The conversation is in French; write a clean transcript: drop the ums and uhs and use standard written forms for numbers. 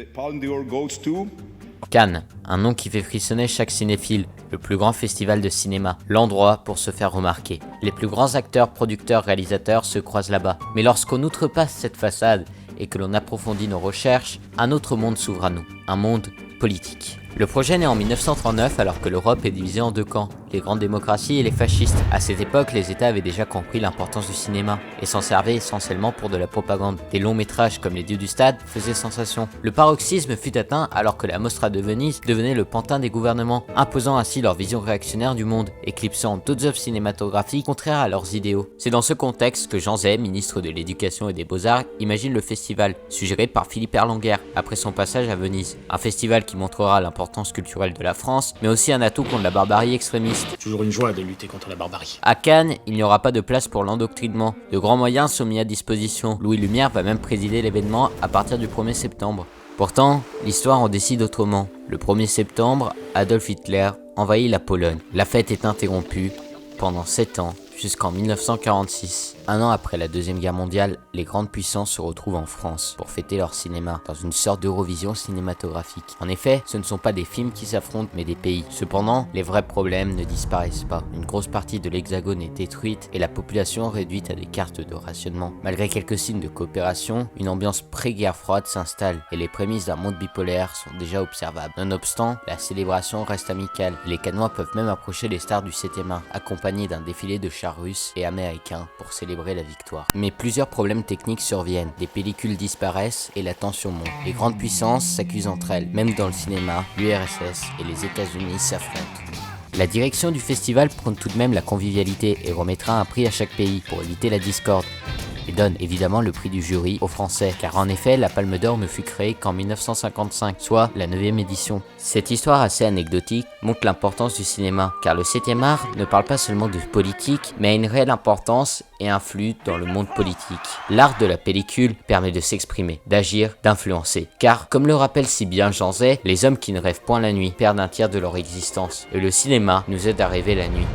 Palme d'Or goes to... Cannes, un nom qui fait frissonner chaque cinéphile, le plus grand festival de cinéma, l'endroit pour se faire remarquer. Les plus grands acteurs, producteurs, réalisateurs se croisent là-bas. Mais lorsqu'on outrepasse cette façade et que l'on approfondit nos recherches, un autre monde s'ouvre à nous, un monde politique. Le projet naît en 1939 alors que l'Europe est divisée en deux camps, les grandes démocraties et les fascistes. À cette époque, les États avaient déjà compris l'importance du cinéma et s'en servaient essentiellement pour de la propagande. Des longs métrages comme Les Dieux du Stade faisaient sensation. Le paroxysme fut atteint alors que la Mostra de Venise devenait le pantin des gouvernements, imposant ainsi leur vision réactionnaire du monde, éclipsant d'autres œuvres cinématographiques contraires à leurs idéaux. C'est dans ce contexte que Jean Zay, ministre de l'Éducation et des Beaux-Arts, imagine le festival, suggéré par Philippe Erlanger après son passage à Venise. Un festival qui montrera l'importance culturelle de la France, mais aussi un atout contre la barbarie extrémiste. Toujours une joie de lutter contre la barbarie. À Cannes, il n'y aura pas de place pour l'endoctrinement. De grands moyens sont mis à disposition. Louis Lumière va même présider l'événement à partir du 1er septembre. Pourtant, l'histoire en décide autrement. Le 1er septembre, Adolf Hitler envahit la Pologne. La fête est interrompue pendant 7 ans, jusqu'en 1946. Un an après la Deuxième Guerre mondiale, les grandes puissances se retrouvent en France pour fêter leur cinéma, dans une sorte d'Eurovision cinématographique. En effet, ce ne sont pas des films qui s'affrontent, mais des pays. Cependant, les vrais problèmes ne disparaissent pas. Une grosse partie de l'Hexagone est détruite et la population réduite à des cartes de rationnement. Malgré quelques signes de coopération, une ambiance pré-guerre froide s'installe et les prémices d'un monde bipolaire sont déjà observables. Nonobstant, la célébration reste amicale et les Cannois peuvent même approcher les stars du 7e art, accompagnés d'un défilé de chars russes et américains pour célébrer la victoire. Mais plusieurs problèmes techniques surviennent, des pellicules disparaissent et la tension monte. Les grandes puissances s'accusent entre elles, même dans le cinéma, l'URSS et les États-Unis s'affrontent. La direction du festival prône tout de même la convivialité et remettra un prix à chaque pays pour éviter la discorde. Et donne évidemment le prix du jury aux Français, car en effet la Palme d'Or ne fut créée qu'en 1955, soit la 9e édition. Cette histoire assez anecdotique montre l'importance du cinéma, car le 7e art ne parle pas seulement de politique, mais a une réelle importance et influe dans le monde politique. L'art de la pellicule permet de s'exprimer, d'agir, d'influencer, car comme le rappelle si bien Jean Zay, les hommes qui ne rêvent point la nuit perdent un tiers de leur existence, et le cinéma nous aide à rêver la nuit.